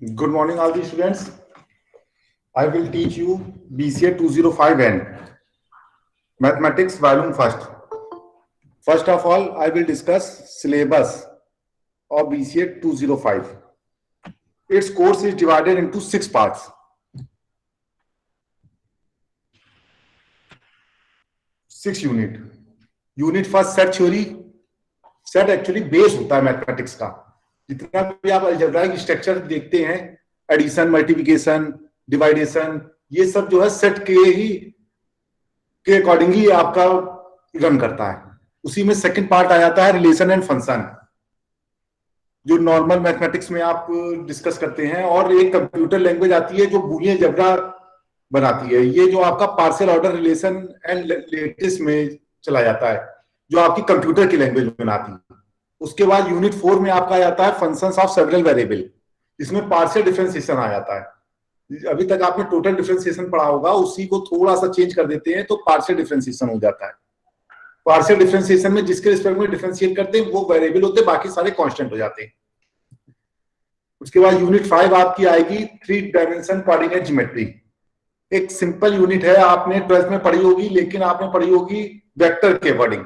Good morning, all the students. I will teach you BCA 205N Mathematics Volume First. First of all, I will discuss syllabus of BCA 205. Its course is divided into 6 parts. 6 unit. Unit first set theory. Set actually base होता है mathematics का. जितना भी आप algebraic structure देखते हैं, addition, multiplication, डिवाइडेशन, ये सब जो है सेट के अकॉर्डिंगली आपका रन करता है. उसी में सेकंड पार्ट आ जाता है रिलेशन एंड फंक्शन, जो नॉर्मल मैथमेटिक्स में आप डिस्कस करते हैं. और एक कंप्यूटर लैंग्वेज आती है जो बूलियन अलजेब्रा बनाती है. ये जो आपका partial order relation and lattice में चला जाता है, जो आपकी कंप्यूटर की लैंग्वेज बनाती है. उसके बाद यूनिट 4 में आपका आ जाता है फंक्शंस ऑफ सेवरल वेरिएबल. इसमें पार्शियल डिफरेंशिएशन आ जाता है. अभी तक आपने टोटल डिफरेंशिएशन पढ़ा होगा, उसी को थोड़ा सा चेंज कर देते हैं तो पार्शियल डिफरेंशिएशन हो जाता है. पार्शियल डिफरेंशिएशन में जिसके रिस्पेक्ट में डिफरेंशिएट करते हैं वो वेरिएबल होते हैं, बाकी सारे कांस्टेंट हो जाते हैं. उसके बाद यूनिट 5 आपकी आएगी 3 डायमेंशन कोऑर्डिनेट ज्योमेट्री. एक सिंपल यूनिट है, आपने 12th में पढ़ी होगी, लेकिन आपने पढ़ी होगी वेक्टर के अकॉर्डिंग.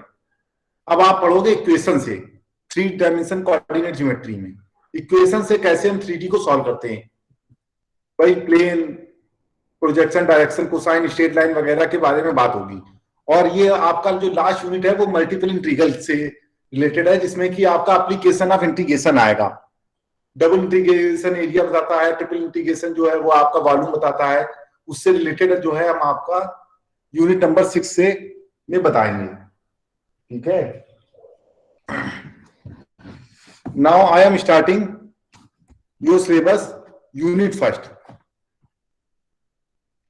अब आप पढ़ोगे इक्वेशन से 3 डायमेंशन कोऑर्डिनेट ज्योमेट्री में. इक्वेशन से कैसे हम 3D को सॉल्व करते हैं, भाई plane, projection, direction, cosine, straight line वगैरह के बारे में बात होगी. और ये आपका जो लास्ट यूनिट है वो मल्टीपल इंटीग्रल से रिलेटेड है, जिसमें कि आपका एप्लीकेशन ऑफ इंटीग्रेशन आएगा. डबल इंटीग्रेशन एरिया बताता है, ट्रिपल इंटीग्रेशन जो है वो आपका वॉल्यूम बताता है. उससे रिलेटेड जो है हम आपका यूनिट नंबर 6 से में बताएंगे. ठीक है. Now I am starting your syllabus unit first.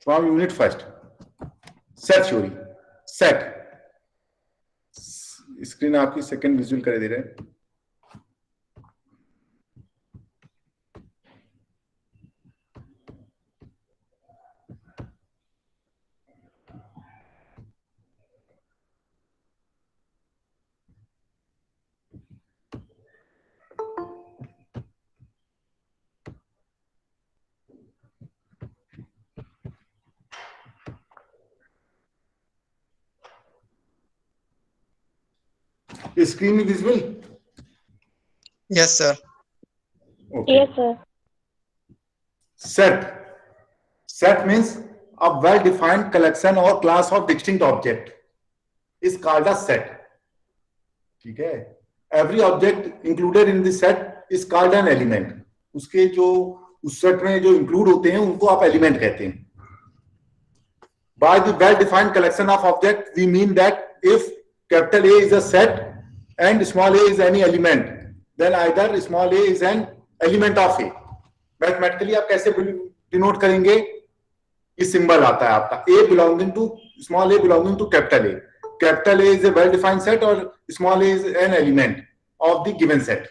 From unit first, set theory. Set. Screen आपकी सेकंड विजुअल कर दे रहे हैं. Screen is visible? Yes, sir. Okay. Yes, sir. Set. Set means a well-defined collection or class of distinct object is called a set. ठीक है. Every object included in the set is called an element. उसके जो उस set में जो include होते हैं उनको आप एलिमेंट कहते हैं. By the well-defined collection of object, we mean that if capital A is a set and small a is any element, then either small a is an element of A. Mathematically आप कैसे denote करेंगे? ये symbol आता है आपका A belonging to small a belonging to capital A. Capital A is a well defined set और small a is an element of the given set.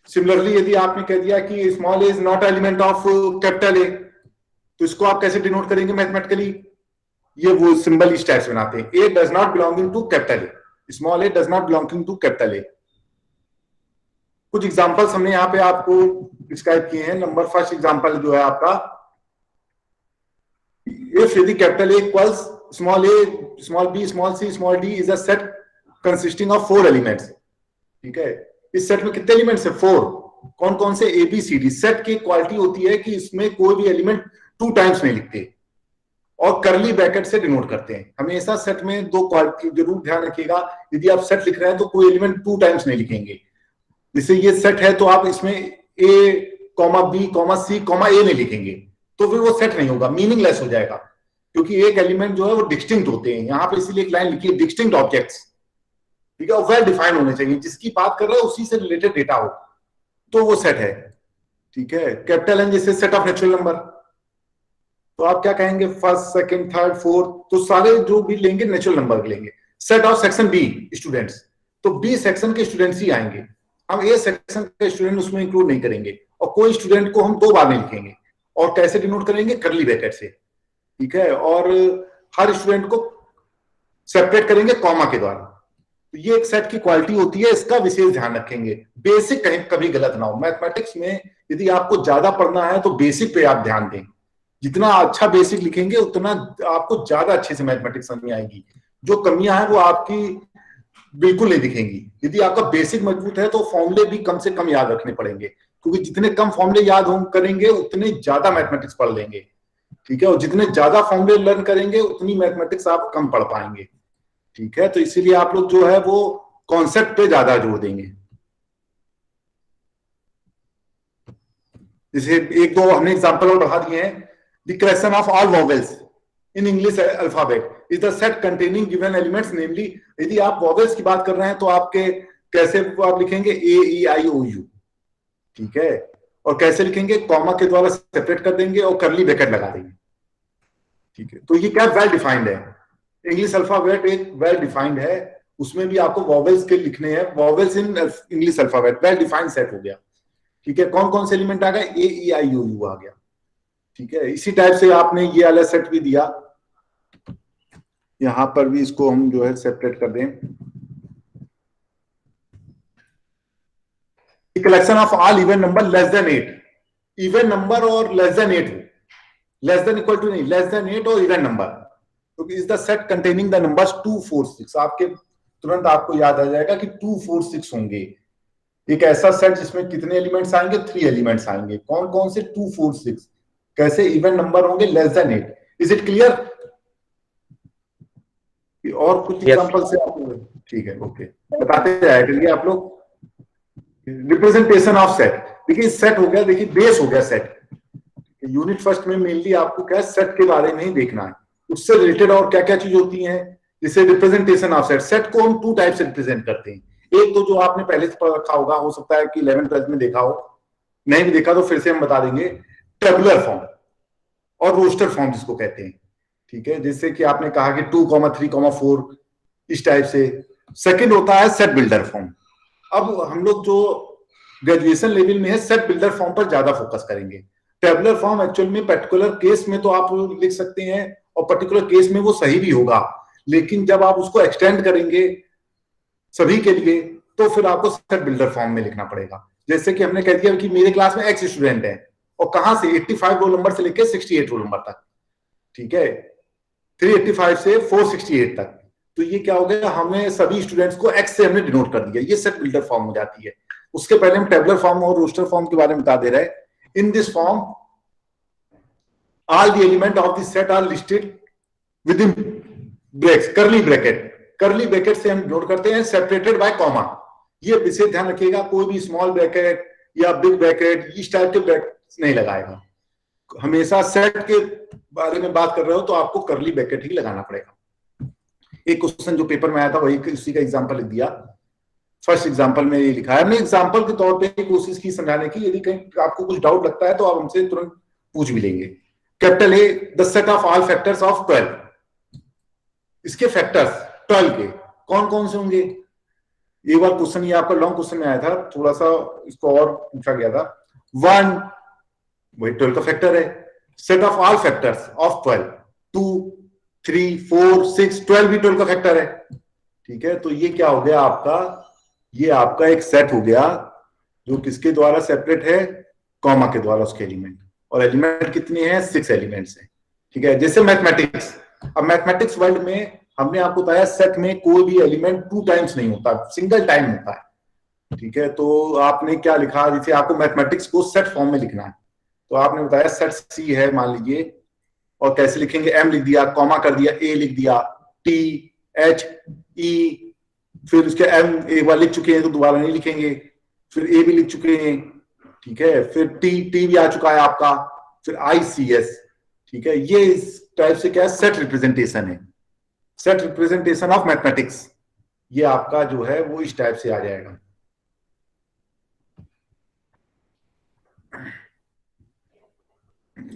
Similarly यदि आपने कह दिया कि small A is not element of capital A, तो इसको आप कैसे डिनोट करेंगे मैथमेटिकली? ये वो सिंबल इस टाइप से बनाते हैं. A does not belonging to capital A, small A does not belonging to capital A. कुछ एग्जांपल्स हमने यहाँ पे आपको डिस्क्राइब किए हैं. नंबर फर्स्ट एग्जांपल जो है आपका, इफ यदि capital A equals small A, small B, small C, small D is a set consisting of 4 elements. ठीक है. इस सेट में कितने एलिमेंट्स है? 4. कौन कौन से? A B C D. Set की क्वालिटी होती है कि इसमें कोई भी एलिमेंट 2 टाइम्स नहीं लिखते और करली ब्रैकेट से डिनोट करते हैं. हमेशा सेट में 2 क्वालिटी जरूर ध्यान रखिएगा. यदि आप सेट लिख रहे हैं तो कोई एलिमेंट 2 टाइम्स नहीं लिखेंगे. जैसे ये सेट है तो आप इसमें ए comma B comma C comma ए नहीं लिखेंगे, तो फिर वो सेट नहीं होगा, मीनिंगलेस हो जाएगा. क्योंकि एक एलिमेंट जो है वो डिस्टिंक्ट होते हैं. यहाँ पे इसीलिए एक लाइन लिखी है, डिस्टिंक्ट ऑब्जेक्ट्स. ठीक है. वेल डिफाइंड होने चाहिए. जिसकी बात कर रहे हैं उसी से रिलेटेड डेटा हो तो वो सेट है. ठीक है. कैपिटल एन जैसे सेट ऑफ नेचुरल नंबर, तो आप क्या कहेंगे? फर्स्ट, सेकंड, थर्ड, फोर्थ, तो सारे जो भी लेंगे नेचुरल नंबर लेंगे. Set of section B students, तो बी सेक्शन के स्टूडेंट्स ही आएंगे. हम ए सेक्शन के स्टूडेंट उसमें इंक्लूड नहीं करेंगे. और कोई स्टूडेंट को हम 2 बार नहीं लिखेंगे. और कैसे डिनोट करेंगे? करली ब्रैकेट से. ठीक है. और हर स्टूडेंट को सेपरेट करेंगे कॉमा के द्वारा। तो ये एक सेट की क्वालिटी होती है, इसका विशेष ध्यान रखेंगे, बेसिक कहीं कभी गलत ना हो। मैथमेटिक्स में यदि आपको ज्यादा पढ़ना है तो बेसिक पे आप ध्यान दें। जितना अच्छा बेसिक लिखेंगे उतना आपको ज्यादा अच्छे से मैथमेटिक्स समझ में आएगी। जो कमियां हैं वो आपकी बिल्कुल नहीं दिखेंगी। यदि आपका बेसिक मजबूत है तो फॉर्मूले भी कम से कम याद रखने पड़ेंगे, क्योंकि जितने कम फॉर्मूले याद हो करेंगे उतने ज्यादा मैथमेटिक्स पढ़ लेंगे। ठीक है, और जितने ज्यादा फॉर्मूले लर्न करेंगे उतनी मैथमेटिक्स आप कम पढ़ पाएंगे। ठीक है, तो इसीलिए आप लोग जो है वो कॉन्सेप्ट पे ज्यादा जोर देंगे। जैसे एक दो हमने एग्जांपल और बढ़ा दिए हैं। The collection of all vowels in English alphabet is the set containing given elements, namely यदि आप वॉवेल्स की बात कर रहे हैं तो आपके कैसे आप लिखेंगे ए ई आई ओ यू। ठीक है, और कैसे लिखेंगे, कॉमा के द्वारा सेपरेट कर देंगे और करली ब्रैकेट लगा देंगे। ठीक है, तो ये क्या वेल डिफाइंड है। इंग्लिश अल्फाबेट एक वेल डिफाइंड है, उसमें भी आपको वॉवेल्स के लिखने हैं। Vowels in English alphabet well defined set हो गया। ठीक है, कौन कौन से एलिमेंट आ गए, ए ई आई ओ यू आ गया। ठीक है, इसी टाइप से आपने ये वाला सेट भी दिया, यहां पर भी इसको हम जो है सेपरेट कर दें। Collection of all even number less than 8, even number और लेस देन 8 हो, लेस देन इक्वल टू नहीं, लेस देन 8 और इवन नंबर, तो is the set containing the numbers 2 4 6। आपके तुरंत आपको याद आ जाएगा कि 2 4 6 होंगे। एक ऐसा सेट जिसमें कितने एलिमेंट्स आएंगे, 3 एलिमेंट्स आएंगे। कौन कौन से, 2 4 6, कैसे इवन नंबर होंगे, less than 8। Is it clear? और कुछ एग्जांपल से आप, ठीक है, ओके, बताते जाया करिए आप लोग। रिप्रेजेंटेशन ऑफ सेट, देखिए सेट हो गया, देखिए बेस हो गया सेट। यूनिट फर्स्ट में मेनली आपको क्या है, सेट के बारे में ही देखना है। उससे रिलेटेड और क्या क्या चीज होती है, जैसे रिप्रेजेंटेशन ऑफ सेट। सेट को हम 2 टाइप से रिप्रेजेंट करते हैं। एक तो जो आपने पहले से पढ़ रखा होगा, हो सकता है कि 11th 12th में देखा हो, नहीं भी देखा तो फिर से हम बता देंगे, टेबुलर फॉर्म और रोस्टर फॉर्म जिसको कहते हैं। ठीक है, जैसे कि आपने कहा कि 2, 3, 4, इस टाइप से। सेकंड होता है सेट बिल्डर फॉर्म। अब हम लोग जो ग्रेजुएशन लेवल में है, सेट बिल्डर फॉर्म पर ज्यादा फोकस करेंगे। टेबुलर फॉर्म एक्चुअल में पर्टिकुलर केस में तो आप लिख सकते हैं और पर्टिकुलर केस में वो सही भी होगा, लेकिन जब आप उसको एक्सटेंड करेंगे सभी के लिए तो फिर आपको सेट बिल्डर फॉर्म में लिखना पड़ेगा। जैसे कि हमने कह दिया कि मेरे क्लास में एक्स स्टूडेंट है और कहां से, 85 रोल नंबर से लेकर 68 रोल नंबर तक। ठीक है, 385 से 468 तक। तो ये क्या हो गया, हमें सभी स्टूडेंट्स को एक्स से हमने डिनोट कर दिया, ये सेट बिल्डर फॉर्म हो जाती है। उसके पहले हम टेबुलर फॉर्म और रोस्टर फॉर्म के बारे में बता दे रहे हैं। इन this form all the element of the set are listed within breaks, curly bracket। curly bracket से हम नोट करते हैं separated by comma। ये विशेष ध्यान रखिएगा, कोई भी स्मॉल ब्रैकेट या बिग ब्रैकेट इस टाइप के ब्रैकेट नहीं लगाएगा। हमेशा सेट के बारे में बात कर रहे हो तो आपको करली ब्रैकेट ही लगाना पड़ेगा। एक क्वेश्चन जो पेपर में आया था वही उसी का एग्जांपल लिख दिया। फर्स्ट एग्जांपल में ये लिखा है, हमने एग्जांपल के तौर पे कोशिश की समझाने की। यदि कहीं आपको कुछ डाउट लगता है तो आप हमसे तुरंत पूछ भी लेंगे। Capital A, the set of all factors of 12। इसके फैक्टर्स 12 के कौन कौन से होंगे। एक बार क्वेश्चन ये आपका लॉन्ग क्वेश्चन में आया था, थोड़ा सा इसको और पूछा गया था। 1 वही 12 का फैक्टर है। Set of all factors of 12, 2 3 4 6, 12 भी 12 का फैक्टर है। ठीक है, तो ये क्या हो गया आपका, ये आपका एक सेट हो गया जो किसके द्वारा सेपरेट है, कॉमा के द्वारा उसके एलिमेंट। और एलिमेंट कितने हैं, 6 एलिमेंट्स हैं। ठीक है, जैसे मैथमेटिक्स, अब मैथमेटिक्स वर्ल्ड में हमने आपको बताया सेट में कोई भी एलिमेंट 2 टाइम्स नहीं होता, सिंगल टाइम होता है। ठीक है, तो आपने क्या लिखा, जैसे आपको मैथमेटिक्स को सेट फॉर्म में लिखना है तो आपने बताया सेट सी है मान लीजिए, और कैसे लिखेंगे, एम लिख दिया, कॉमा कर दिया, ए लिख दिया, टी एच ई, फिर उसके एम एक बार लिख चुके हैं तो दोबारा नहीं लिखेंगे, फिर ए भी लिख चुके हैं। ठीक है, फिर टी भी आ चुका है आपका, फिर आई सी एस। ठीक है, ये इस टाइप से क्या है, सेट रिप्रेजेंटेशन है, सेट रिप्रेजेंटेशन ऑफ मैथमेटिक्स। ये आपका जो है वो इस टाइप से आ जाएगा।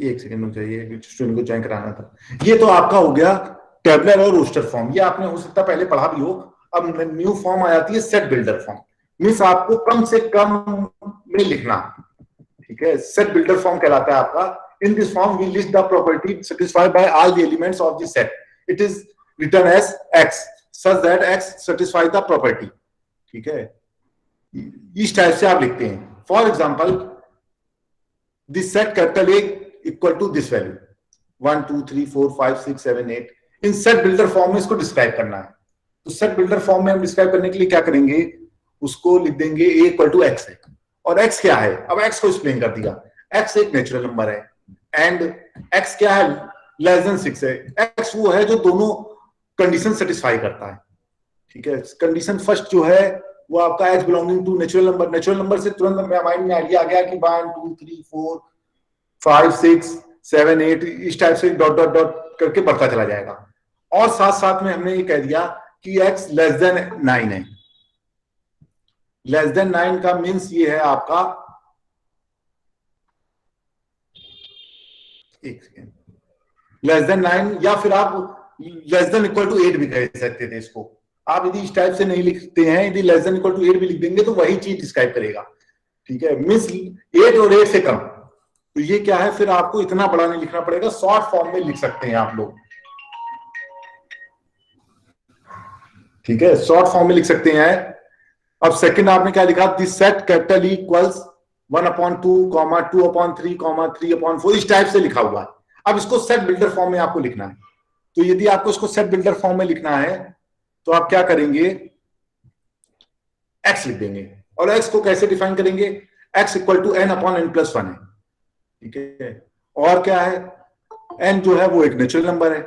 एक सेकंड में चाहिए, स्टूडेंट को ज्वाइन कराना था। ये तो आपका हो गया टेबलर और रोस्टर फॉर्म, ये आपने हो सकता पहले पढ़ा भी हो। अब न्यू फॉर्म आ जाती है सेट बिल्डर फॉर्म, मीन्स आपको कम से कम में लिखना। ठीक है, सेट बिल्डर फॉर्म कहलाता है आपका। In this form we list the property satisfied by all the elements of the set। It is written as X such that X satisfy the property. ठीक है, इस टाइप से आप लिखते हैं। For example this set capital A equal to this value 1 2 3 4 5 6 7 8। In set builder form में इसको describe करना है। तो सेट बिल्डर फॉर्म में हम डिस्क्राइब करने के लिए क्या करेंगे, उसको लिख देंगे ए इक्वल टू एक्स है। और एक्स क्या है, अब एक्स को एक्सप्लेन कर दिया। एक्स एक नेचुरल नंबर है एंड एक्स क्या है, लेस देन 6 है। एक्स वो है जो दोनों कंडीशन सेटिस्फाई करता है। ठीक है, कंडीशन फर्स्ट जो है वो आपका H belonging to natural number. Natural number से तुरंत माइंड में आइडिया आ गया कि 1 2 3 4 5 6 7 8 इस टाइप से डॉट डॉट डॉट करके बढ़ता चला जाएगा। और साथ साथ में हमने ये कह दिया कि x लेस देन 9 है। लेस देन 9 का मीन्स ये है आपका, एक सेकेंड, लेस देन 9 या फिर आप लेस देन इक्वल टू 8 भी कह सकते थे इसको। आप यदि इस टाइप से नहीं लिखते हैं, यदि लेस देन इक्वल टू 8 भी लिख देंगे तो वही चीज डिस्क्राइब करेगा। ठीक है, मीन्स 8 और 8 से कम। तो ये क्या है, फिर आपको इतना बड़ा नहीं लिखना पड़ेगा, शॉर्ट फॉर्म में लिख सकते हैं आप लोग। ठीक है, शॉर्ट फॉर्म में लिख सकते हैं। अब सेकंड आपने क्या लिखा, this set capital E equals 1/2, 2/3, 3/4 इस टाइप से लिखा हुआ है। अब इसको सेट बिल्डर फॉर्म में आपको लिखना है। तो यदि आपको इसको सेट बिल्डर फॉर्म में लिखना है तो आप क्या करेंगे, एक्स लिख देंगे। और एक्स को कैसे डिफाइन करेंगे, एक्स इक्वल टू n/n+1 है। ठीक है, और क्या है, n जो है वो एक नेचुरल नंबर है।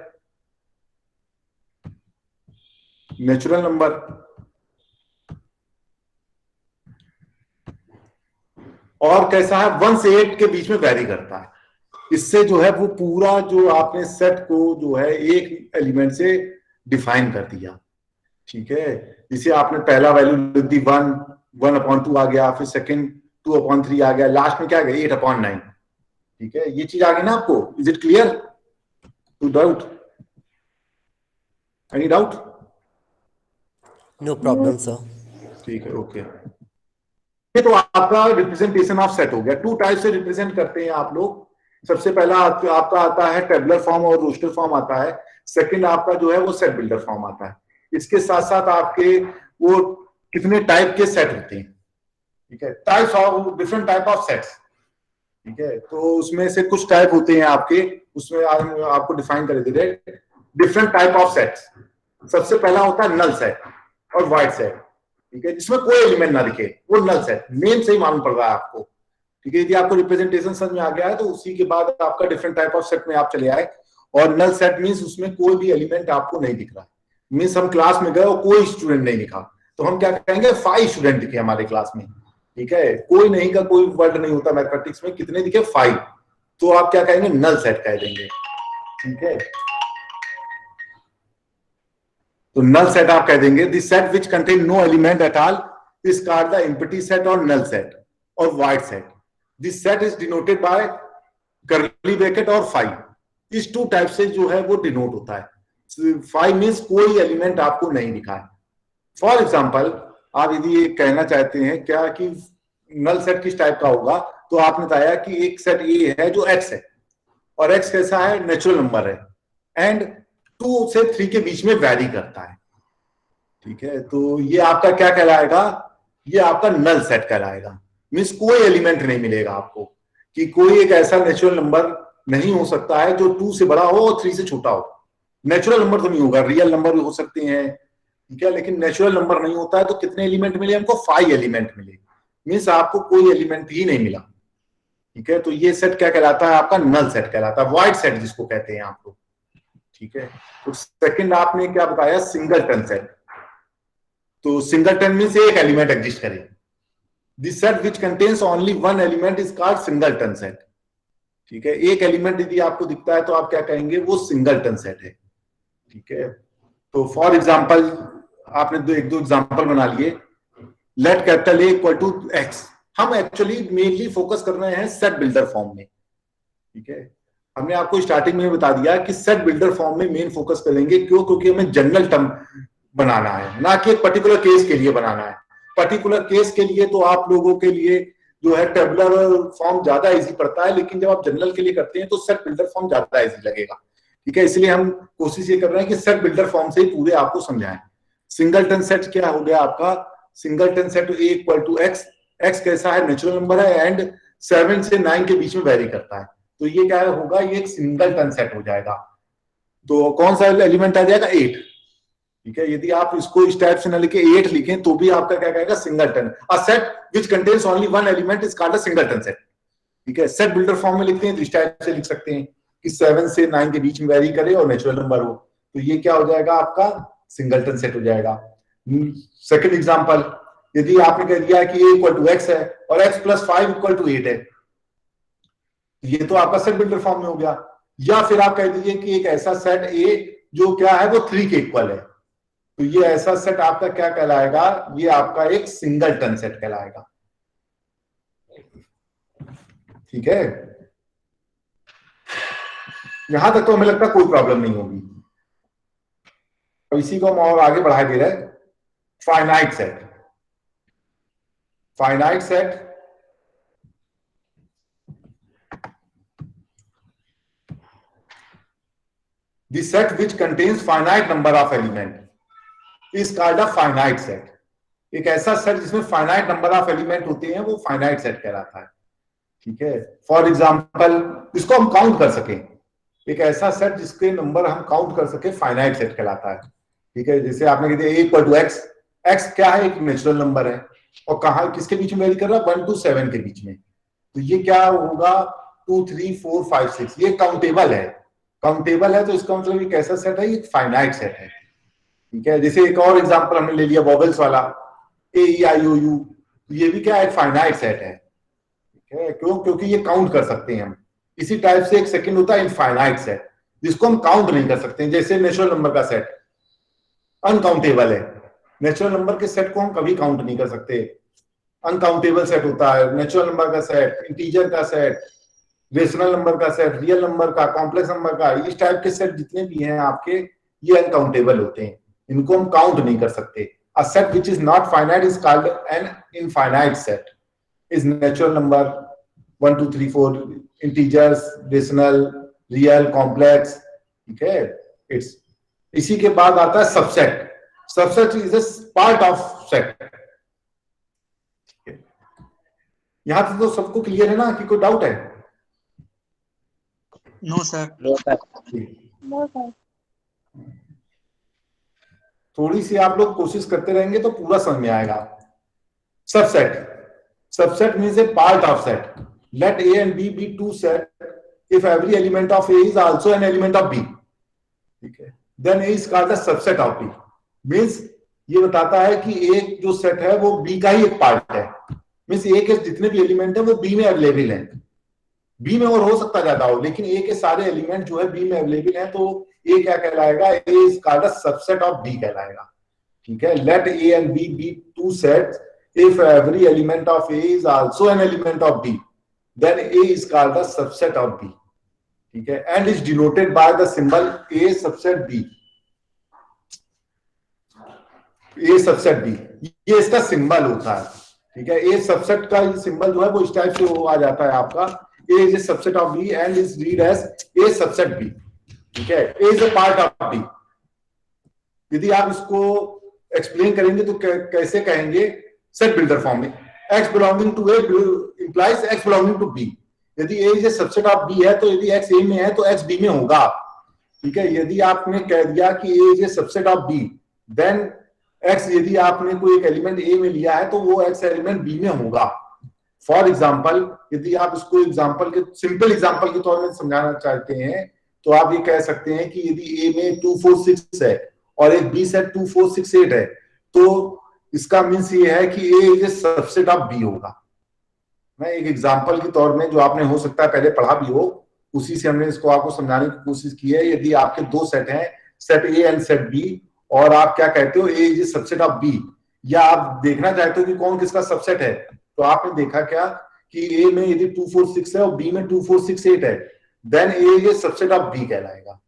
नेचुरल नंबर और कैसा है, 1 से 8 के बीच में वैरी करता है। इससे जो है वो पूरा जो आपने सेट को जो है एक एलिमेंट से डिफाइन कर दिया। ठीक है, इसे आपने पहला वैल्यू लिख दी 1/2 आ गया, फिर सेकंड 2/3 आ गया, लास्ट में क्या आ गया 8/9। ठीक है, ये चीज आ गई ना आपको। Is it clear, to doubt, any doubt? No problem sir. ठीक है, ओके। ये तो आपका रिप्रेजेंटेशन ऑफ सेट हो गया। टू टाइप से रिप्रेजेंट करते हैं आप लोग। सबसे पहला आपका आता है टेबुलर फॉर्म और रोस्टर फॉर्म आता है। सेकंड आपका जो है वो सेट बिल्डर फॉर्म आता है। इसके साथ साथ आपके वो कितने टाइप के सेट होते हैं। ठीक है, types of different type of sets. ठीक है, तो उसमें से कुछ टाइप होते हैं आपके, उसमें आपको डिफाइन कर देते हैं डिफरेंट टाइप ऑफ सेट्स। सबसे पहला होता है नल सेट और वाइड सेट। ठीक है, जिसमें कोई एलिमेंट ना दिखे, वो नल सेट। नेम से ही मालूम पड़ रहा है आपको। ठीक है, यदि आपको रिप्रेजेंटेशन समझ में आ गया है तो उसी के बाद आपका डिफरेंट टाइप ऑफ सेट में आप चले आए। और नल सेट मींस उसमें कोई भी एलिमेंट आपको नहीं दिख रहा है। मींस हम क्लास में गए और कोई स्टूडेंट नहीं दिखा तो हम क्या कहेंगे, 5 स्टूडेंट दिखे हमारे क्लास में। ठीक है, कोई नहीं का कोई वर्ड नहीं होता मैथमेटिक्स में, कितने दिखे 5, तो आप क्या कहेंगे, नल सेट कह देंगे। ठीक है, तो नल सेट आप कह देंगे। This set which contain no element at all is called the empty set और नल सेट और void set. This set is denoted by curly bracket और 5। इस टू टाइप से जो है वो डिनोट होता है। 5 मीन्स कोई एलिमेंट आपको नहीं दिखा है। फॉर एग्जाम्पल आप यदि ये कहना चाहते हैं क्या कि नल सेट किस टाइप का होगा, तो आपने बताया कि एक सेट ये है जो x है और x कैसा है, नेचुरल नंबर है एंड 2 से 3 के बीच में वैरी करता है। ठीक है, तो ये आपका क्या कहलाएगा, ये आपका नल सेट कहलाएगा। मीन्स कोई एलिमेंट नहीं मिलेगा आपको, कि कोई एक ऐसा नेचुरल नंबर नहीं हो सकता है जो 2 से बड़ा हो और 3 से छोटा हो। नेचुरल नंबर तो नहीं होगा, रियल नंबर भी हो सकते हैं। ठीक है, लेकिन नेचुरल नंबर नहीं होता है। तो कितने एलिमेंट मिले हमको, 5 एलिमेंट मिले। मीन्स आपको कोई एलिमेंट ही नहीं मिला। ठीक है, तो ये सेट क्या कहलाता है, आपका नल सेट कहलाता है, वाइड सेट जिसको कहते हैं आप लोग। ठीक है, तो सेकंड आपने क्या बताया, सिंगलटन सेट। तो सिंगलटन मीन्स एक एलिमेंट एग्जिस्ट करे। This set which contains only 1 element is called singleton set. ठीक है, एक एलिमेंट यदि आपको दिखता है तो आप क्या कहेंगे, वो सिंगलटन सेट है। ठीक है, तो फॉर एग्जाम्पल आपने एक दो एग्जाम्पल बना लिए। Let capital A equal to X. हम एक्चुअली मेनली फोकस कर रहे हैं सेट बिल्डर फॉर्म में। ठीक है, हमने आपको स्टार्टिंग में बता दिया कि सेट बिल्डर फॉर्म में मेन फोकस करेंगे। क्यों, क्योंकि हमें जनरल टर्म बनाना है, ना कि एक पर्टिकुलर केस के लिए बनाना है। पर्टिकुलर केस के लिए तो आप लोगों के लिए जो है टेबुलर फॉर्म ज्यादा इजी पड़ता है, लेकिन जब आप जनरल के लिए करते हैं तो सेट बिल्डर फॉर्म ज्यादा इजी लगेगा। ठीक है, इसलिए हम कोशिश ये कर रहे हैं कि सेट बिल्डर फॉर्म से ही पूरे आपको समझाएं। सिंगलटन सेट क्या हो गया आपका? Singleton set A equal to X, X कैसा है? नेचुरल नंबर है एंड 7 से 9 के बीच में वेरी करता है, तो ये क्या होगा? ये एक सिंगलटन सेट हो जाएगा। तो कौन सा एलिमेंट आ जाएगा? 8। ठीक है, यदि आप इसको इस टाइप से न लिखे 8 लिखें तो भी आपका क्या कहेगा? Singleton. A set which contains only one element is called a singleton set. ठीक है, सेट बिल्डर फॉर्म में लिखते हैं तो इस टाइप से लिख सकते हैं कि 7 से 9 के बीच में वेरी करे और नेचुरल नंबर हो, तो ये क्या हो जाएगा? आपका सिंगलटन सेट हो जाएगा। सेकंड एग्जांपल, यदि आपने कह दिया कि a इक्वल टू एक्स है और x प्लस 5 इक्वल टू 8 है, ये तो आपका सेट बिल्डर फॉर्म में हो गया। या फिर आप कह दीजिए कि एक ऐसा सेट a जो क्या है वो 3 के इक्वल है, तो ये ऐसा सेट आपका क्या कहलाएगा? ये आपका एक सिंगलटन सेट कहलाएगा। ठीक है, यहां तक तो हमें लगता है कोई प्रॉब्लम नहीं होगी। अब इसी को हम और आगे बढ़ा दे रहे हैं। Finite set, finite set the set which contains finite number of element is called a finite set। एक ऐसा सेट जिसमें फाइनाइट नंबर ऑफ एलिमेंट होते हैं वो फाइनाइट सेट कहलाता है। ठीक है, फॉर एग्जांपल इसको हम काउंट कर सकें, एक ऐसा सेट जिसके नंबर हम काउंट कर सके फाइनाइट सेट कहलाता है। ठीक है, जैसे आपने कह दिया a equal to X, X क्या है? एक नेचुरल नंबर है और कहा किसके बीच में वेरी कर रहा है? 1 to 7 के बीच में, तो ये क्या होगा? 2 3 4 5 6, ये काउंटेबल है। काउंटेबल है तो इसका मतलब ये कैसा सेट है? ये फाइनाइट सेट है। ठीक है, जैसे एक और एग्जांपल हमने ले लिया वोवेल्स वाला, ए ई आई ओ यू, ये भी क्या है? फाइनाइट सेट है। ठीक है, क्यों? क्योंकि ये काउंट कर सकते हैं हम। इसी टाइप से एक सेकंड होता है इनफाइनाइट सेट, जिसको हम काउंट नहीं कर सकते। जैसे नेचुरल नंबर का सेट अनकाउंटेबल है, नेचुरल नंबर के सेट को हम कभी काउंट नहीं कर सकते, अनकाउंटेबल सेट होता है। नेचुरल नंबर का सेट, इंटीजर का सेट, रेशनल नंबर का सेट, रियल नंबर का, कॉम्प्लेक्स नंबर का, इस टाइप के सेट जितने भी हैं आपके, ये अनकाउंटेबल होते हैं, इनको हम काउंट नहीं कर सकते। A set which is not finite is called an infinite set. Is natural number 1 2 3 4, integers, rational, real, complex. ठीक है, इट्स इसी के बाद आता है subset. Subset is a part of set. यहां तक तो सबको क्लियर है ना, कि कोई डाउट है? No, sir. थोड़ी सी आप लोग कोशिश करते रहेंगे तो पूरा समझ में आएगा। Subset, subset means a part of set. Let A and B be two set if every element of A is also an element of B. ठीक है, then A is called the subset of B. Means ये बताता है कि एक जो set है वो बी का ही एक पार्ट है। मींस ए के जितने भी एलिमेंट है वो बी में अवेलेबल है। बी में और हो सकता ज्यादा हो, लेकिन ए के सारे एलिमेंट जो है बी में अवेलेबल है, तो ए क्या कहलाएगा? A is called a subset of B कहलाएगा। ठीक है, let A and B be two sets if every element of A is also an element of B, then A is called the subset of B. ठीक है, and is denoted by the symbol A subset B. A subset B, ये इसका symbol होता है। ठीक है, ए subset का symbol जो है वो इस टाइप से आ जाता है आपका, A is a subset of B and is read as A subset B. ठीक है, A is a part of B. यदि आप इसको एक्सप्लेन करेंगे तो कैसे कहेंगे? सेट बिल्डर फॉर्म में X belonging to A implies X belonging to B. यदि A is a subset of B है तो यदि X A में है तो X B में होगा। ठीक है, यदि आपने कह दिया कि A is a subset of B, then X, यदि आपने कोई एक एलिमेंट A में लिया है तो वो X एलिमेंट B में होगा। फॉर एग्जाम्पल, यदि आप इसको एग्जाम्पल के सिंपल एग्जाम्पल के तौर में समझाना चाहते हैं तो आप ये कह सकते हैं कि यदि ए में 2 4 6 है और एक बी सेट 2 4 6 8 है, तो इसका मीन्स ये है कि A is a subset of B होगा। मैं एक एग्जाम्पल के तौर में, जो आपने हो सकता है पहले पढ़ा भी हो, उसी से हमने इसको आपको समझाने की कोशिश की है। यदि आपके दो सेट हैं, set A and set B, और आप क्या कहते हो? A is a subset of B, या आप देखना चाहते हो कि कौन किसका सबसेट है, तो आपने देखा क्या कि ए में यदि 2 4 6 है और बी में 2 4 6 8 है, then A is a subset of B कहलाएगा,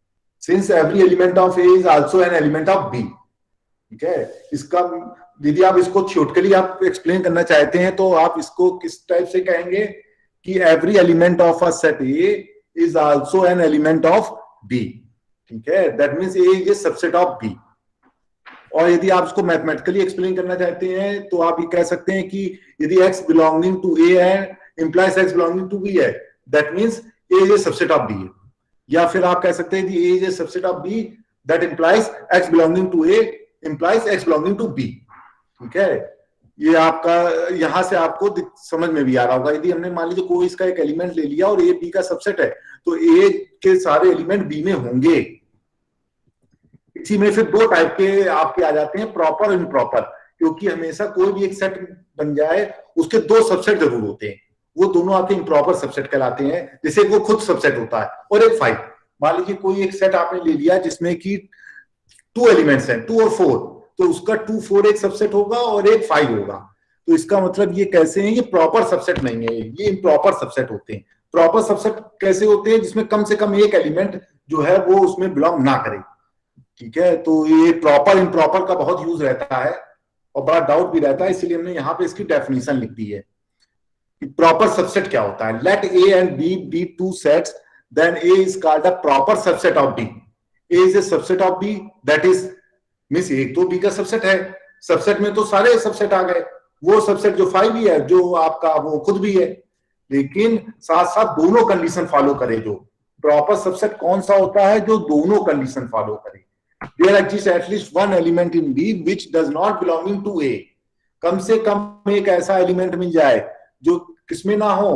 since every element of A is also an element of B. ठीक है, इसका यदि आप इसको थ्योरेटिकली आप एक्सप्लेन करना चाहते हैं तो आप इसको किस टाइप से कहेंगे कि every element of a set A is also an element of B. ठीक है, that means A is a subset of B. और यदि आप इसको मैथमेटिकली एक्सप्लेन करना चाहते हैं तो आप ये कह सकते हैं कि यदि x बिलोंगिंग टू ए है implies x belonging to B है, that means A is a subset of B. या फिर आप कह सकते हैं कि A is a subset of B that implies x belonging to A implies x belonging to B. ठीक है, ये आपका यहां से आपको समझ में भी आ रहा होगा। यदि हमने मान लीजिए कोई इसका एक एलिमेंट ले लिया और ए बी का सबसेट है तो ए के सारे एलिमेंट बी में होंगे। इसी में फिर दो टाइप के आपके आ जाते हैं, प्रॉपर और इम्प्रॉपर, क्योंकि हमेशा कोई भी एक सेट बन जाए उसके दो सबसेट जरूर होते हैं, वो दोनों आपके इम्प्रॉपर सबसेट कहलाते हैं। जैसे वो खुद सबसेट होता है और एक 5, मान लीजिए कोई एक सेट आपने ले लिया जिसमें कि 2 एलिमेंट्स हैं 2 और 4, तो उसका 2 4 एक सबसेट होगा और एक 5 होगा। तो इसका मतलब ये कैसे है, ये प्रॉपर सबसेट नहीं है, ये इम्प्रॉपर सबसेट होते हैं। प्रॉपर सबसेट कैसे होते हैं, जिसमें कम से कम एक एलिमेंट जो है वो उसमें बिलोंग ना करे। ठीक है, तो ये प्रॉपर इम्प्रॉपर का बहुत यूज रहता है और बड़ा डाउट भी रहता है, इसलिए हमने यहाँ पे इसकी डेफिनेशन लिख दी है। प्रॉपर सबसेट क्या होता है, let A and B be two sets then A is called a proper subset of B. A is a subset of B, that is means एक तो बी का सबसेट है, सबसेट में तो सारे सबसेट आ गए, वो सबसेट जो 5 भी है जो आपका वो खुद भी है, लेकिन साथ साथ दोनों कंडीशन फॉलो करे। जो प्रॉपर सबसेट कौन सा होता है, जो दोनों कंडीशन फॉलो करे। There exists at least one element in B which does not belonging to A. कम से कम एक ऐसा एलिमेंट मिल जाए जो किसमें ना हो,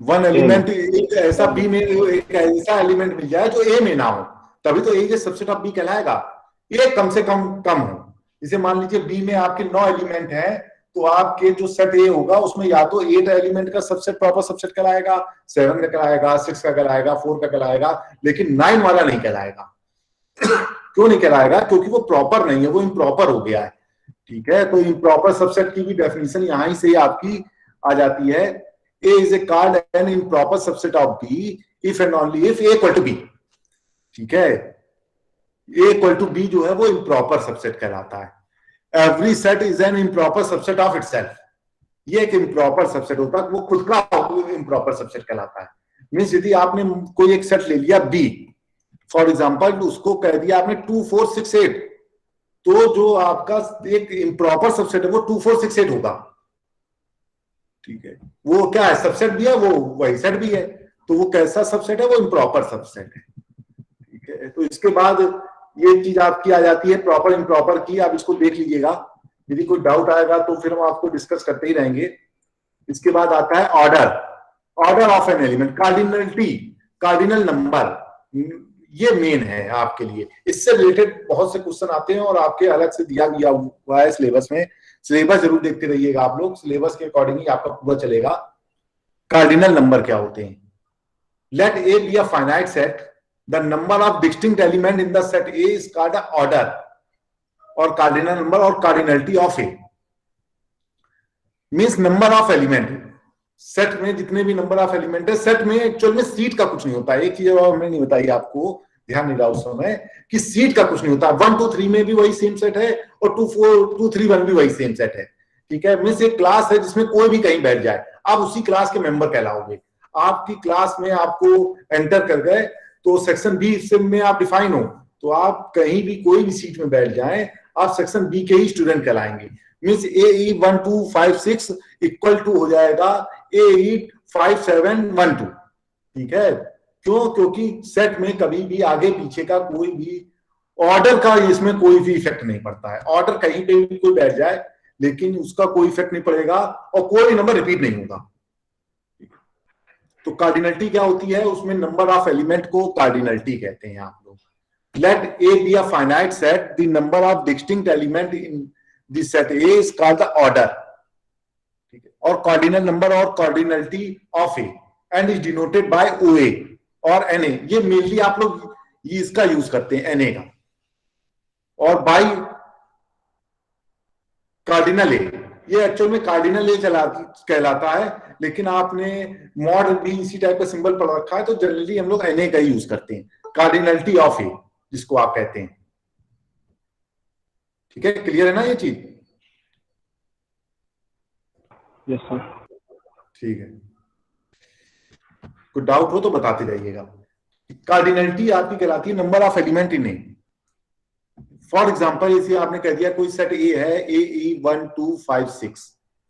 वन एलिमेंट एक ऐसा बी में, एक ऐसा एलिमेंट मिल जाए जो ए में ना हो, तभी तो ए सबसेट ऑफ बी कहलाएगा। ये कम से कम हो। जैसे मान लीजिए बी में आपके 9 एलिमेंट हैं, तो आपके जो सेट ए होगा उसमें या तो 8 एलिमेंट का सबसेट प्रॉपर सबसेट कहलाएगा, 7 का कहलाएगा, 6 का कहलाएगा, 4 का कहलाएगा, लेकिन 9 वाला नहीं कहलाएगा। क्यों नहीं कहलाएगा, क्योंकि वो प्रॉपर नहीं है, वो इम्प्रॉपर हो गया है। ठीक है, तो इम्प्रॉपर सबसेट की भी डेफिनेशन यहां से आपकी आ जाती है। A is a called an improper subset of B if and only if A equal to B। ठीक है, A equal to B जो है वो इम्प्रॉपर सबसेट कहलाता है। Every set is an improper subset of itself। ये एक improper subset होता है, वो खुद का इम्प्रॉपर सबसेट कहलाता है। मीन्स यदि आपने कोई एक सेट ले लिया B, फॉर एग्जाम्पल उसको कह दिया आपने 2 4 6 8, तो जो आपका एक इम्प्रॉपर सबसेट है वो 2 4 6 8 होगा। ठीक है, वो क्या है, सबसेट भी है, वो वही सेट भी है, तो वो कैसा सबसेट है, वो इम्प्रॉपर सबसेट है। ठीक है, तो इसके बाद ये चीज आपकी आ जाती है प्रॉपर इम्प्रॉपर की। आप इसको देख लीजिएगा, यदि कोई डाउट आएगा तो फिर हम आपको डिस्कस करते ही रहेंगे। इसके बाद आता है order, order of an element, cardinality, cardinal number, ये मेन है आपके लिए। इससे रिलेटेड बहुत से क्वेश्चन आते हैं और आपके अलग से दिया गया हुआ है सिलेबस में। सिलेबस जरूर देखते रहिएगा आप लोग, सिलेबस के अकॉर्डिंग ही आपका पूरा चलेगा। कार्डिनल नंबर क्या होते हैं, let A be a finite set, the number of distinct element in the set A is called a order, और कार्डिनल नंबर और cardinality of A means number of element. Set में जितने भी number of element है, set में actual में seat का कुछ नहीं होता है। एक चीज हमने नहीं बताई आपको, ध्यान नहीं रहा उस समय, कि सीट का कुछ नहीं होता। 1 2 3 में भी वही सेम सेट है और 2 4 2 3 1 भी वही सेम सेट है। ठीक है, मींस एक क्लास है जिसमें कोई भी कहीं बैठ जाए, आप उसी क्लास के मेंबर कहलाओगे। आपकी क्लास में आपको एंटर कर गए तो सेक्शन बी में आप डिफाइन हो, तो आप कहीं भी कोई भी सीट में बैठ जाए, आप सेक्शन बी के ही स्टूडेंट कहलाएंगे। मींस ए 1 2 5 6 इक्वल टू हो जाएगा ए 5 7 1 2। ठीक है, क्यों, क्योंकि सेट में कभी भी आगे पीछे का कोई भी ऑर्डर का इसमें कोई भी इफेक्ट नहीं पड़ता है। ऑर्डर कहीं पे भी कोई बैठ जाए लेकिन उसका कोई इफेक्ट नहीं पड़ेगा और कोई नंबर रिपीट नहीं होगा। तो कार्डिनलिटी क्या होती है, उसमें नंबर ऑफ एलिमेंट को कार्डिनलिटी कहते हैं आप लोग। Let A be a finite set, the number of distinct element in the set A is called the order. ठीक है, और कार्डिनल नंबर और cardinality of A and is denoted by O A और एनए। ये मेनली आप लोग ये इसका यूज करते हैं, एनए का। और बाई कार्डिनल ए, ये एक्चुअल में कार्डिनल ए कहलाता है, लेकिन आपने मॉड भी इसी टाइप का सिंबल पढ़ रखा है, तो जनरली हम लोग एनए का यूज करते हैं, कार्डिनलिटी ऑफ ए जिसको आप कहते हैं। ठीक है, क्लियर है ना ये चीज? Yes sir. ठीक है, कोई डाउट हो तो बताते जाइएगा। कार्डिनलिटी आपकी कहलाती है number of element in A. For example इसे आपने कह दिया कोई सेट ए है, ए ई 1 2 5 6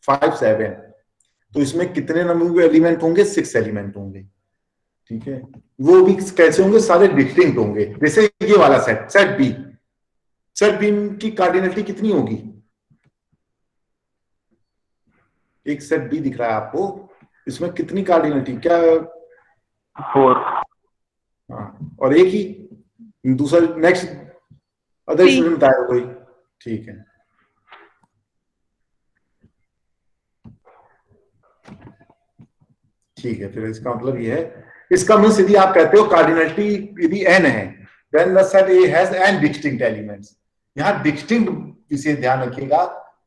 5 7, तो इसमें कितने नंबर एलिमेंट होंगे? 6 एलिमेंट होंगे। ठीक है, वो भी कैसे होंगे? सारे डिस्टिंक्ट होंगे। जैसे ये वाला सेट, सेट बी की कार्डिनलिटी कितनी होगी? एक सेट बी दिख रहा है आपको, इसमें कितनी कार्डिनलिटी? क्या 4। हाँ, और एक ही दूसरा नेक्स्ट अदर स्टूडेंट बताएगा कोई? ठीक है, ठीक है, फिर इसका मतलब ये है, इसका मीन्स यदि आप कहते हो कार्डिनलिटी यदि n है, then the set A has n distinct elements. यहां डिस्टिंक्ट विषय ध्यान रखिएगा,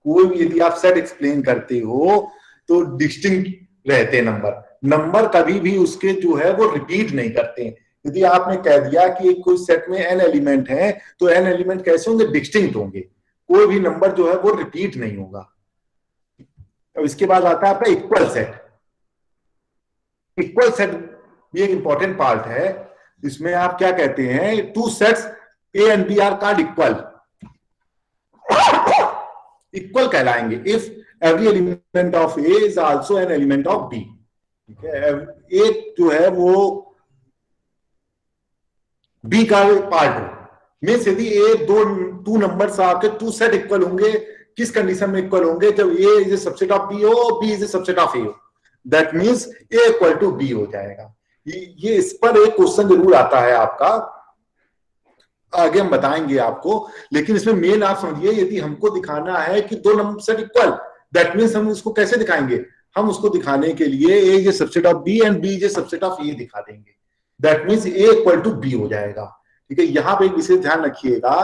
कोई भी यदि आप सेट एक्सप्लेन करते हो तो डिस्टिंक्ट रहते हैं नंबर कभी भी उसके जो है वो रिपीट नहीं करते हैं। यदि आपने कह दिया कि कोई सेट में n एलिमेंट है तो n एलिमेंट कैसे होंगे? डिस्टिंक्ट होंगे, कोई भी नंबर जो है वो रिपीट नहीं होगा। अब इसके बाद आता है आपका इक्वल सेट। इक्वल सेट भी एक इंपॉर्टेंट पार्ट है। इसमें आप क्या कहते हैं? Two sets A and B are called equal. Equal कहलाएंगे if every element of A is also an element of B. ठीक है, एक जो है वो बी का पार्ट हो, मीन्स यदि ए टू नंबर्स आपके टू सेट इक्वल होंगे, किस कंडीशन में इक्वल होंगे? जब A is a subset of B हो, B is a subset of A हो, that means A equal to B हो जाएगा। ये इस पर एक क्वेश्चन जरूर आता है आपका, आगे हम बताएंगे आपको। लेकिन इसमें मेन आप समझिए, यदि हमको दिखाना है कि दो number set equal, that means हम उसको कैसे दिखाएंगे? हम उसको दिखाने के लिए A is a subset of B and B is a subset of A दिखा देंगे, that means A equal to B हो जाएगा। ठीक है, यहां पे एक विशेष ध्यान रखिएगा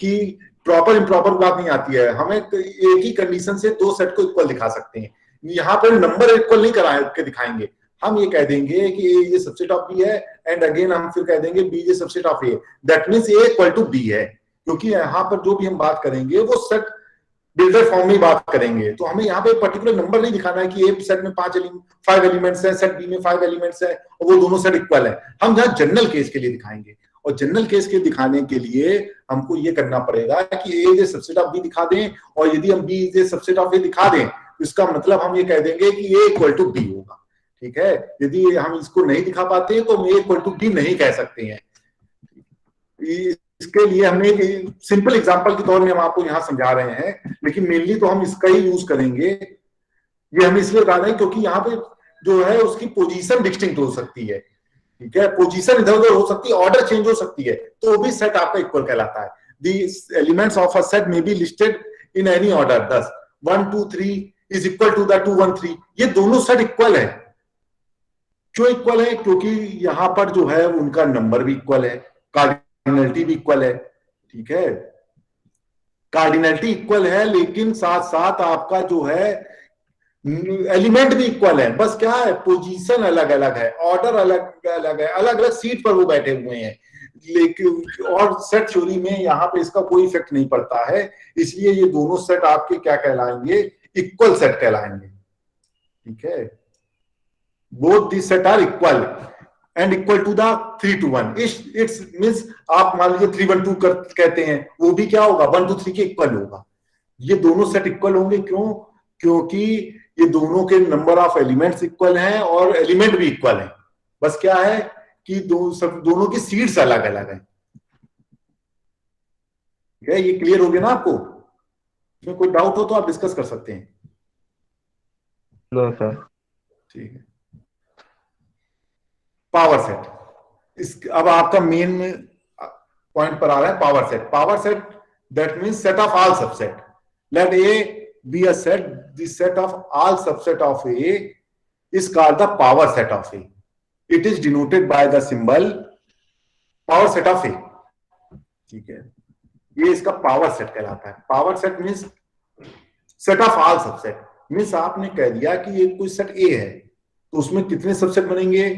कि प्रॉपर इम्प्रॉपर बात नहीं आती है। हमें एक ही कंडीशन से दो सेट को इक्वल दिखा सकते हैं। यहां पर नंबर इक्वल नहीं करा के दिखाएंगे, हम ये कह देंगे कि ए ये सबसेट ऑफ बी है, एंड अगेन हम फिर कह देंगे बी ये subset of A, that means A equal to B है। क्योंकि यहां पर जो भी हम बात करेंगे वो सेट बिल्डर फॉर्म में बात करेंगे, तो हमें यहाँ पे पर्टिकुलर नंबर नहीं दिखाना है कि ए सेट में 5 एलिमेंट्स हैं, सेट बी में 5 एलिमेंट्स हैं और वो दोनों सेट इक्वल है। हम यहाँ जनरल केस के लिए दिखाएंगे, और जनरल केस के दिखाने के लिए हमको ये करना पड़ेगा कि A is subset of B दिखा दें, और यदि हम B is subset of A दिखा दें तो इसका मतलब हम ये कह देंगे कि ए इक्वल टू बी होगा। ठीक है, यदि हम इसको नहीं दिखा पाते हैं तो हम ए इक्वल टू बी नहीं कह सकते हैं। इसके लिए हमने सिंपल एग्जांपल के तौर में हम आपको यहाँ समझा रहे हैं, लेकिन मेनली तो हम इसका ही यूज करेंगे। ये हम इसलिए बता रहे हैं क्योंकि यहाँ पे जो है उसकी पोजीशन डिस्टिंक्ट हो सकती है। ठीक है, पोजीशन इधर उधर हो सकती है, ऑर्डर चेंज हो सकती है, तो भी सेट आपका इक्वल कहलाता है। The elements of a set may be listed in any order, दस 1 2 3 इज इक्वल टू द 2 1 3। ये दोनों सेट इक्वल है। क्यों इक्वल है? क्योंकि यहां पर जो है उनका नंबर भी इक्वल है, कार्डिनलिटी भी इक्वल है। ठीक है, कार्डिनलिटी इक्वल है, लेकिन साथ साथ आपका जो है एलिमेंट भी इक्वल है। बस क्या है, पोजीशन अलग अलग है, ऑर्डर अलग अलग है, अलग अलग सीट पर वो बैठे हुए हैं। लेकिन और सेट थ्योरी में यहाँ पे इसका कोई इफेक्ट नहीं पड़ता है, इसलिए ये दोनों सेट आपके क्या कहलाएंगे? इक्वल सेट कहलाएंगे। ठीक है, both the set are equal and equal to the 3 to 1। It's means आप मान लीजिए 3 1 2 कहते हैं, वो भी क्या होगा? 1 2 3 के इक्वल होगा। ये दोनों सेट इक्वल होंगे, क्यों? क्योंकि ये दोनों के नंबर ऑफ एलिमेंट्स इक्वल हैं और एलिमेंट भी इक्वल हैं। बस क्या है कि दोनों की सीट्स अलग अलग है। ठीक है, ये क्लियर हो गया ना आपको? इसमें कोई डाउट हो तो आप डिस्कस कर सकते हैं। No sir. ठीक है, पावर सेट। इस अब आपका मेन पॉइंट पर आ रहा है power set. Power set that means set of all subset. Let A be a set, the set of all subset of A is called the power set of A. It is denoted by the symbol power set of A. ठीक है, ये इसका power set कहलाता है। Power set means set of all subset. Means आपने कह दिया कि ये कोई सेट ए है तो उसमें कितने सबसेट बनेंगे?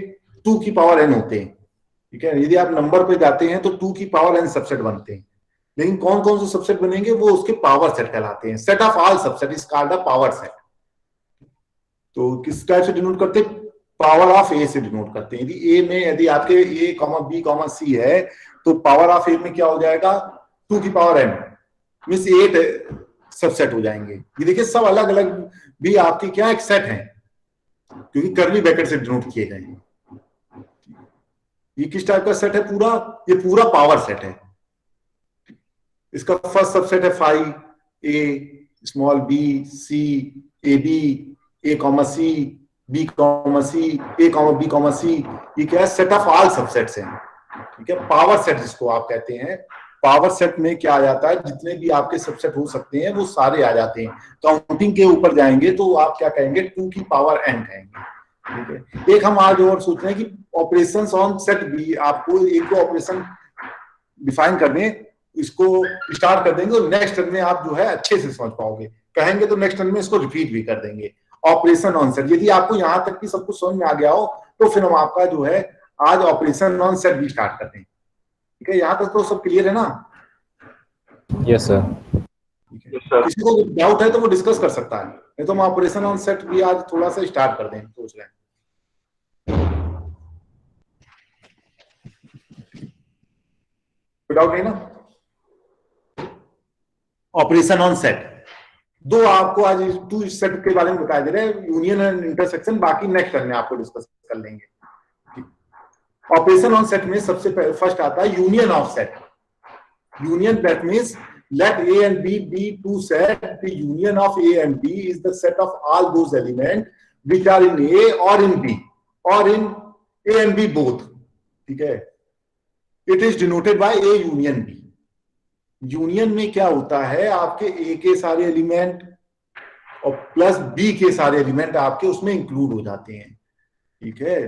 2 की पावर n होते हैं। ठीक है, यदि आप नंबर पे जाते हैं तो 2 की पावर n सबसेट बनते हैं, लेकिन कौन कौन से सबसेट बनेंगे वो उसके पावर सेट कहलाते हैं। Set of all subset is called the power set. तो किस टाइप से डिनोट करते हैं? पावर ऑफ ए से डिनोट करते हैं। यदि ए में यदि आपके ए कॉमा बी कॉमा सी है तो पावर ऑफ ए में क्या हो जाएगा 2 की पावर n मींस 8 सबसेट हो जाएंगे। ये देखिए सब अलग अलग भी आपके क्या एक सेट है क्योंकि कर्ली ब्रैकेट से डिनोट किए गए हैं। ये किस टाइप का सेट है पूरा, ये पूरा पावर सेट है। इसका फर्स्ट सबसेट है five A small B C A B A comma C B comma C A comma B comma C. ये क्या है सेट ऑफ ऑल सबसेट्स हैं, ठीक है। पावर सेट जिसको आप कहते हैं, पावर सेट में क्या आ जाता है जितने भी आपके सबसेट हो सकते हैं वो सारे आ जाते हैं। काउंटिंग के ऊपर जाएंगे तो आप क्या कहेंगे 2 की पावर n कहेंगे, ठीक है। एक हम आज और सोच रहे हैं कि ऑपरेशंस ऑन सेट बी, आपको एक दो ऑपरेशन डिफाइन करने, इसको स्टार्ट कर देंगे और नेक्स्ट टर्म में आप जो है अच्छे से समझ पाओगे। कहेंगे तो नेक्स्ट टर्म में इसको रिपीट भी कर देंगे। ऑपरेशन ऑन सेट, यदि आपको यहां तक की सब कुछ समझ में आ गया हो तो फिर हम आपका जो है आज ऑपरेशन ऑन सेट भी स्टार्ट करते हैं, ठीक है। यहां तक तो सब क्लियर है ना? Yes sir. Yes, sir. किसी को डाउट है तो वो डिस्कस कर सकता है, नहीं तो हम ऑपरेशन ऑन सेट भी आज थोड़ा सा स्टार्ट कर दें सोच रहे हैं। डाउट नहीं ना? ऑपरेशन ऑन सेट दो आपको आज 2 सेट के बारे में बताया दे रहे हैं, यूनियन एंड इंटरसेक्शन। बाकी नेक्स्ट टर्म में आपको डिस्कस कर लेंगे। ऑपरेशन ऑन सेट में सबसे फर्स्ट आता है union of set. Union that means let A and B be two set. The union of A and B is the set of all those elements which are in A or in B or in A and B both, ठीक है। It is denoted by A union B. Union में क्या होता है आपके A के सारे element और प्लस B के सारे एलिमेंट आपके उसमें इंक्लूड हो जाते हैं, ठीक है।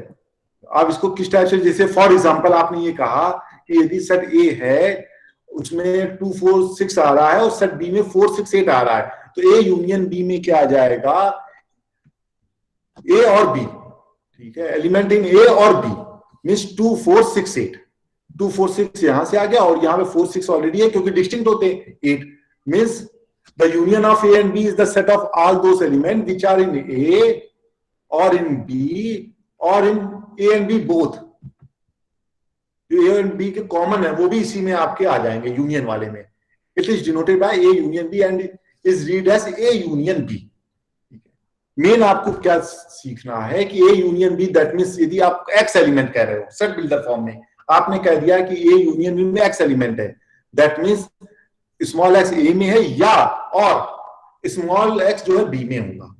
आप इसको किस टाइप से, जैसे फॉर एग्जांपल आपने ये कहा कि यदि सेट A है उसमें 2 4 6 आ रहा है और सेट बी में 4 6 8 आ रहा है, तो ए यूनियन बी में क्या आ जाएगा ए और बी, ठीक है। एलिमेंट इन ए और बी मींस 2 4 6 8। 2 4 6 यहां से आ गया और यहां पे 4 6 ऑलरेडी है क्योंकि डिस्टिंक्ट होते हैं 8। Means the union of A and B is the set of all those element which are in A और इन बी और in A and B both. जो ए एंड बी के कॉमन है वो भी इसी में आपके आ जाएंगे यूनियन वाले में। It is denoted by A union B and is read as A union B. Main आपको क्या सीखना है कि A union B that means यदि आप एक्स एलिमेंट कह रहे हो सेट बिल्डर फॉर्म में, आपने कह दिया कि ए यूनियन बी में एक्स एलिमेंट है, दैट मींस स्मॉल एक्स ए में है या और स्मॉल एक्स जो है बी में होगा।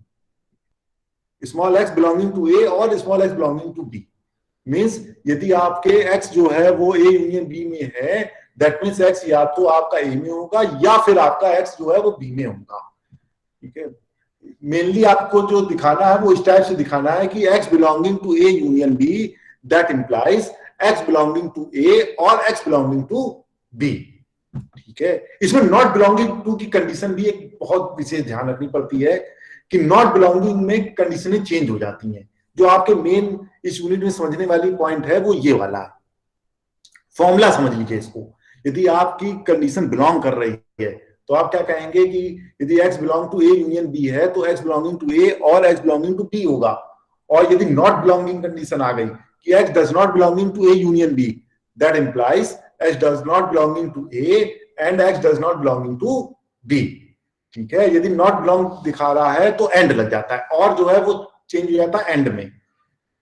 Small x belonging to A और small x belonging to B means यदि आपके x जो है वो a यूनियन b में है, दैट मींस x या तो आपका a में होगा या फिर आपका x जो है वो b में होगा, ठीक है। मेनली आपको जो दिखाना है वो इस टाइप से दिखाना है कि x belonging to a union b that implies x belonging to a और x बिलोंगिंग टू b, ठीक है। इसमें नॉट बिलोंगिंग टू की कंडीशन भी एक बहुत विशेष ध्यान रखनी पड़ती है कि नॉट बिलोंगिंग में कंडीशनें चेंज हो जाती हैं। जो आपके मेन इस यूनिट में समझने वाली पॉइंट है वो ये वाला फॉर्मूला समझ लीजिए इसको। यदि आपकी कंडीशन बिलोंग कर रही है तो आप क्या कहेंगे कि यदि x belong to A union B है तो x बिलोंगिंग टू ए और x बिलोंगिंग टू बी होगा। और यदि नॉट बिलोंगिंग कंडीशन आ गई कि x does not belonging to A union B, that implies x does not belonging to A and x does not belonging to B, ठीक है। यदि not belong दिखा रहा है तो एंड लग जाता है और जो है वो चेंज हो जाता है एंड में,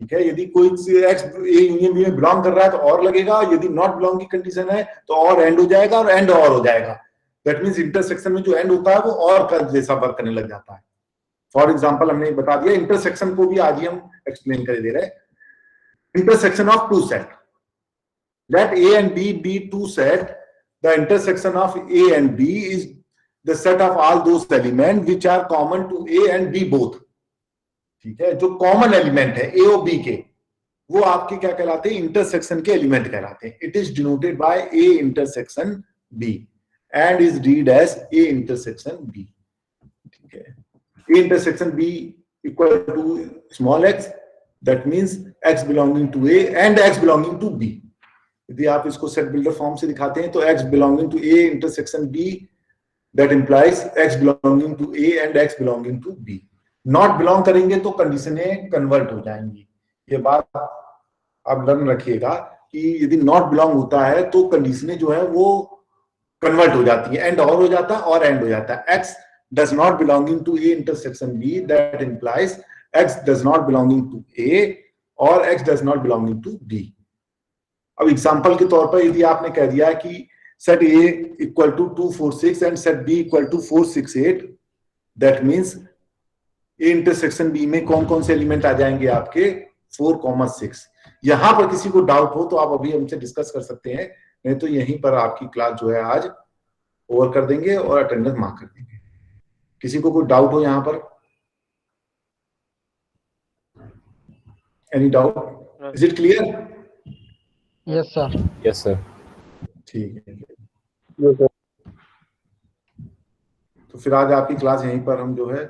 ठीक है। यदि कोई एक्स ए यूनियन बी में बिलोंग कर रहा है तो और लगेगा, यदि नॉट बिलोंग की कंडीशन है तो और एंड हो जाएगा और एंड और हो जाएगा। दैट मींस इंटरसेक्शन में जो एंड होता है वो और का जैसा वर्क करने लग जाता है। फॉर एग्जांपल हमने बता दिया, इंटरसेक्शन को भी आज ही हम एक्सप्लेन कर दे रहे हैं। Intersection of two set, let A and B be two set, the intersection of A and B is the set of all those element which are common to A and B both, ठीक है। जो common element है ए और B के वो आपके क्या कहलाते हैं, इंटरसेक्शन के एलिमेंट कहलाते हैं। It is denoted by A intersection B and is read as A intersection B, ठीक है। A intersection B equal to small x, that means x belonging to A and x belonging to B. यदि आप इसको set builder form से दिखाते हैं तो x belonging to A intersection B, that implies x belonging to A and x belonging to B. Not belong करेंगे तो कंडीशनें convert हो जाएंगी। ये बात आप लर्न रखिएगा कि यदि नॉट बिलोंग होता है तो कंडीशनें जो है वो कन्वर्ट हो जाती है, एंड और हो जाता है और एंड हो जाता है। X does not belonging to A intersection B, that implies X does not belonging to A और X does not belonging to B. अब एग्जांपल के तौर पर यदि आपने कह दिया कि set A equal to 246 and set B equal to 468, that means A intersection B में कौन कौन से एलिमेंट आ जाएंगे आपके 4, 6। यहां पर किसी को डाउट हो तो आप अभी हमसे डिस्कस कर सकते हैं, नहीं तो यहीं पर आपकी क्लास जो है आज ओवर कर देंगे और अटेंडेंस मार्क कर देंगे। किसी को कोई डाउट हो यहां पर? Any doubt? Is it clear? Yes, sir. Yes, sir. ठीक है, तो फिर आज आपकी क्लास यहीं पर हम जो है